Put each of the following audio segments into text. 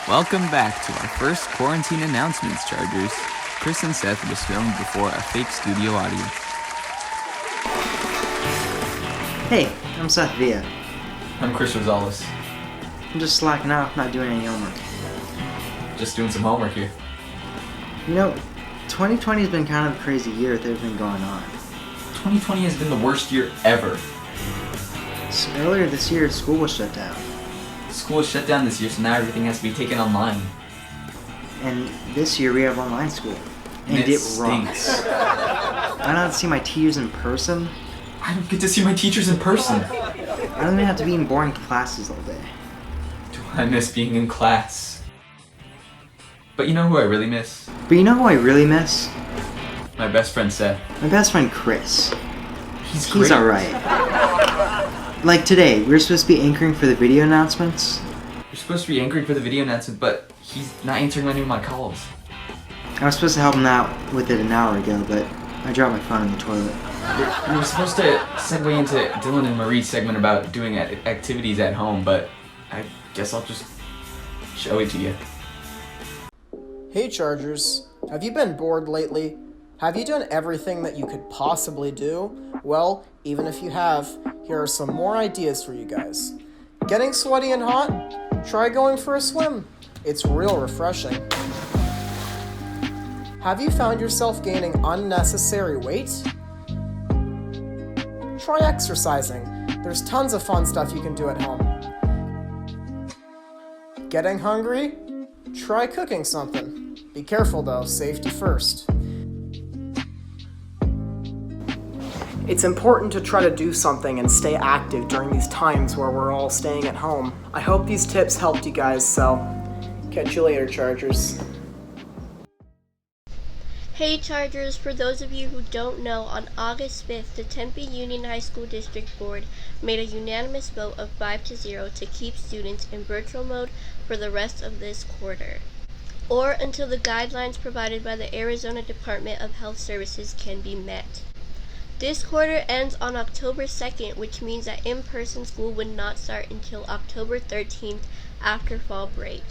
Welcome back to our first quarantine announcements, Chargers. Chris and Seth was filmed before a fake studio audience. Hey, I'm Seth Villa. I'm Chris Rosales. I'm just slacking off, not doing any homework. Just doing some homework here. You know, 2020 has been kind of a crazy year with everything going on. 2020 has been the worst year ever. So earlier this year, school was shut down. School was shut down this year, so now everything has to be taken online. And this year we have online school. And it rocks. stinks. I don't have to see my teachers in person. I don't get to see my teachers in person. I don't even have to be in boring classes all day. Do I miss being in class? But you know who I really miss? But you know who I really miss? My best friend Seth. My best friend Chris. He's He's alright. Like today, we were supposed to be anchoring for the video announcements. You're supposed to be anchoring for the video announcement, but he's not answering any of my calls. I was supposed to help him out with it an hour ago, but I dropped my phone in the toilet. We were supposed to segue into Dylan and Marie's segment about doing activities at home, but I guess I'll just show it to you. Hey Chargers, have you been bored lately? Have you done everything that you could possibly do? Well, even if you have, here are some more ideas for you guys. Getting sweaty and hot? Try going for a swim. It's real refreshing. Have you found yourself gaining unnecessary weight? Try exercising. There's tons of fun stuff you can do at home. Getting hungry? Try cooking something. Be careful though, safety first. It's important to try to do something and stay active during these times where we're all staying at home. I hope these tips helped you guys, so catch you later, Chargers. Hey Chargers, for those of you who don't know, on August 5th, the Tempe Union High School District Board made a unanimous vote of 5-0 to keep students in virtual mode for the rest of this quarter, or until the guidelines provided by the Arizona Department of Health Services can be met. This quarter ends on October 2nd, which means that in-person school would not start until October 13th after fall break.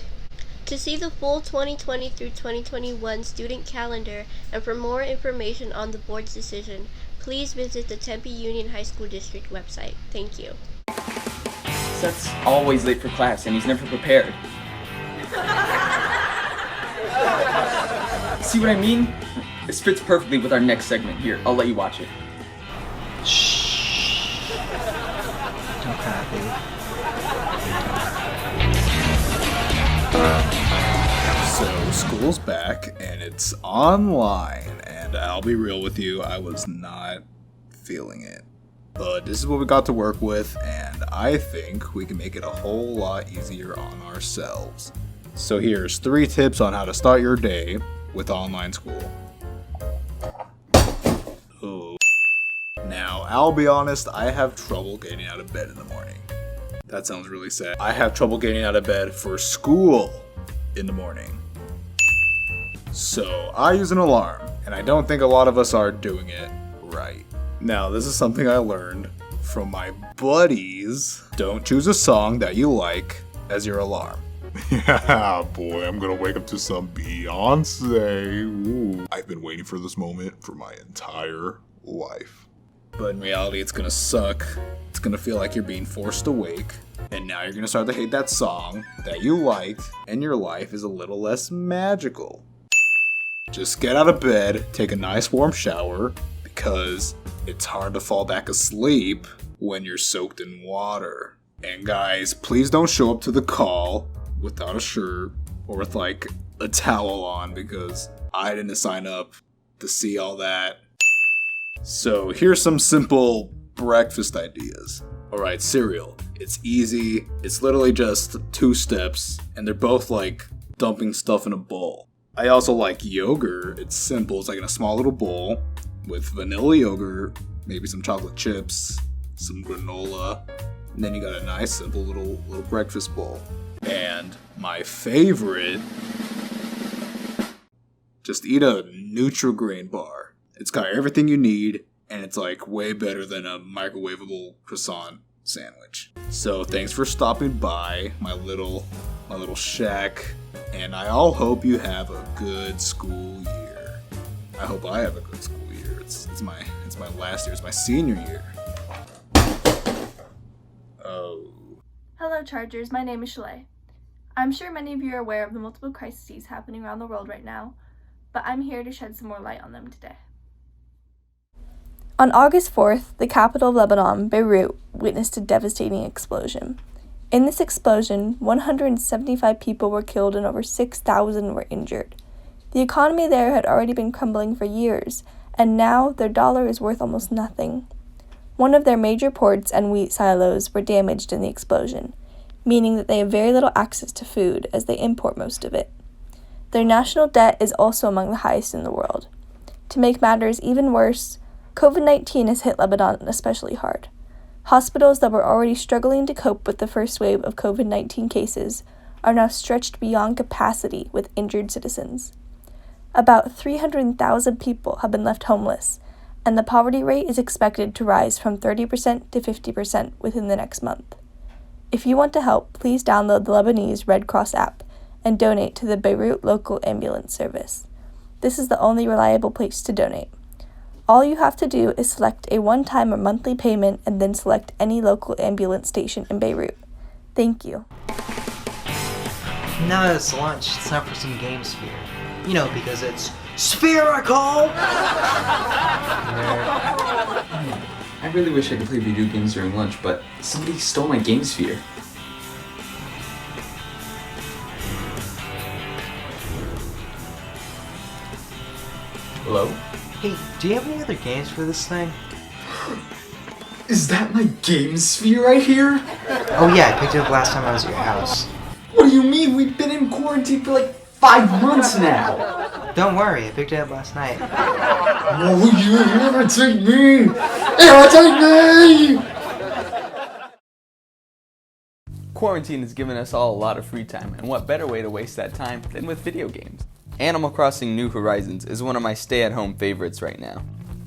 To see the full 2020 through 2021 student calendar and for more information on the board's decision, please visit the Tempe Union High School District website. Thank you. Seth's always late for class and he's never prepared. See what I mean? This fits perfectly with our next segment. Here, I'll let you watch it. Shh. Don't cry, baby. So school's back and it's online, and I'll be real with you, I was not feeling it. But this is what we got to work with, and I think we can make it a whole lot easier on ourselves. So here's 3 tips on how to start your day with online school. Oh. Now, I'll be honest, I have trouble getting out of bed in the morning. That sounds really sad. I have trouble getting out of bed for school in the morning. So I use an alarm, and I don't think a lot of us are doing it right. Now, this is something I learned from my buddies. Don't choose a song that you like as your alarm. Yeah, boy, I'm gonna wake up to some Beyonce. Ooh. I've been waiting for this moment for my entire life. But in reality, it's gonna suck. It's gonna feel like you're being forced awake. And now you're gonna start to hate that song that you liked, and your life is a little less magical. Just get out of bed, take a nice warm shower, because it's hard to fall back asleep when you're soaked in water. And guys, please don't show up to the call without a shirt or with like a towel on, because I didn't sign up to see all that. So here's some simple breakfast ideas. Alright, cereal. It's easy. It's literally just 2 steps, and they're both like dumping stuff in a bowl. I also like yogurt. It's simple. It's like in a small little bowl with vanilla yogurt, maybe some chocolate chips, some granola, and then you got a nice simple little breakfast bowl. And my favorite, just eat a Nutri-Grain bar. It's got everything you need, and it's like way better than a microwavable croissant sandwich. So thanks for stopping by my little my little shack, and I all hope you have a good school year. I hope I have a good school year. It's my last year. It's my senior year. Oh. Hello, Chargers. My name is Shalay. I'm sure many of you are aware of the multiple crises happening around the world right now, but I'm here to shed some more light on them today. On August 4th, the capital of Lebanon, Beirut, witnessed a devastating explosion. In this explosion, 175 people were killed and over 6,000 were injured. The economy there had already been crumbling for years, and now their dollar is worth almost nothing. One of their major ports and wheat silos were damaged in the explosion, meaning that they have very little access to food as they import most of it. Their national debt is also among the highest in the world. To make matters even worse, COVID-19 has hit Lebanon especially hard. Hospitals that were already struggling to cope with the first wave of COVID-19 cases are now stretched beyond capacity with injured citizens. About 300,000 people have been left homeless, and the poverty rate is expected to rise from 30% to 50% within the next month. If you want to help, please download the Lebanese Red Cross app and donate to the Beirut local ambulance service. This is the only reliable place to donate. All you have to do is select a one-time or monthly payment and then select any local ambulance station in Beirut. Thank you. Now that it's lunch, it's time for some Game Sphere. You know, because it's spherical! I really wish I could play video games during lunch, but somebody stole my Game Sphere. Hello? Hey, do you have any other games for this thing? Is that my Game Sphere right here? Oh yeah, I picked it up last time I was at your house. What do you mean? We've been in quarantine for like 5 months now. Don't worry, I picked it up last night. No, you never take me! Irritate me! Quarantine has given us all a lot of free time, and what better way to waste that time than with video games? Animal Crossing New Horizons is one of my stay-at-home favorites right now.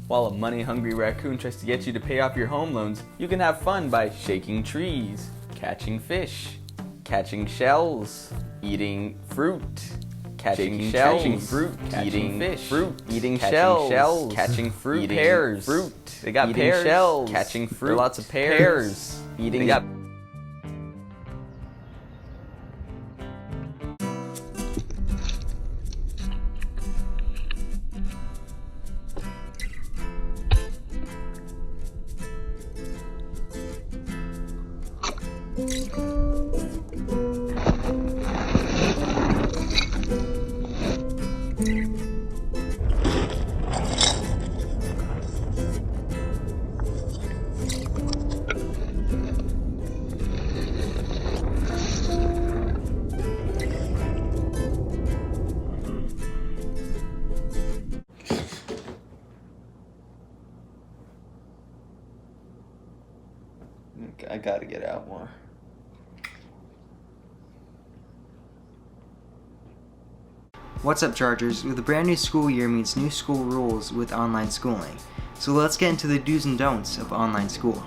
While a money-hungry raccoon tries to get you to pay off your home loans, you can have fun by shaking trees, catching fish, catching shells, eating fruit, catching shells, fruit, eating fish, fruit, eating shells, catching fruit, pears, fruit. They got pears, shells, catching fruit, lots of pears, eating. They got I gotta get out more. What's up, Chargers? With a brand new school year means new school rules with online schooling. So let's get into the do's and don'ts of online school.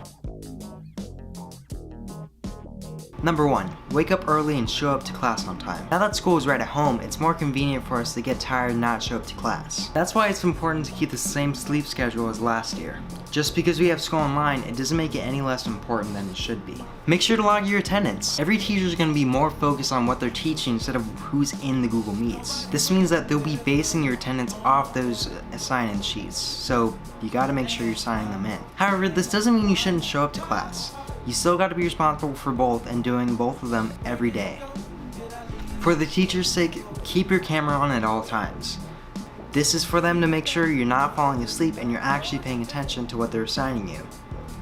Number 1. Wake up early and show up to class on time. Now that school is right at home, it's more convenient for us to get tired and not show up to class. That's why it's important to keep the same sleep schedule as last year. Just because we have school online, it doesn't make it any less important than it should be. Make sure to log your attendance. Every teacher is going to be more focused on what they're teaching instead of who's in the Google Meets. This means that they'll be basing your attendance off those sign-in sheets, so you gotta make sure you're signing them in. However, this doesn't mean you shouldn't show up to class. You still gotta be responsible for both and doing both of them every day. For the teacher's sake, keep your camera on at all times. This is for them to make sure you're not falling asleep and you're actually paying attention to what they're assigning you.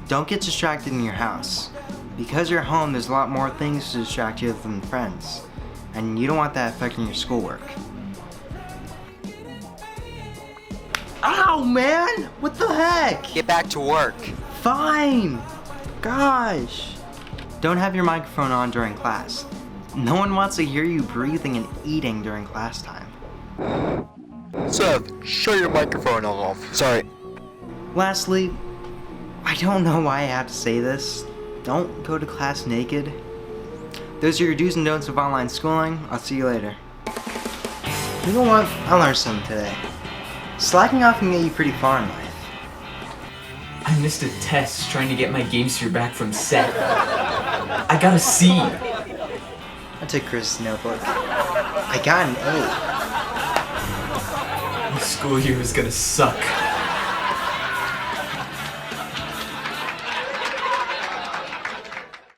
Don't get distracted in your house. Because you're home, there's a lot more things to distract you than friends, and you don't want that affecting your schoolwork. Ow, man! What the heck? Get back to work. Fine! Gosh! Don't have your microphone on during class. No one wants to hear you breathing and eating during class time. Seth, shut your microphone off. Sorry. Lastly, I don't know why I have to say this. Don't go to class naked. Those are your do's and don'ts of online schooling. I'll see you later. You know what? I learned something today. Slacking off can get you pretty far in life. I missed a test trying to get my game sphere back from Seth. I got a C. I took Chris's notebook. I got an A. The school year is gonna suck.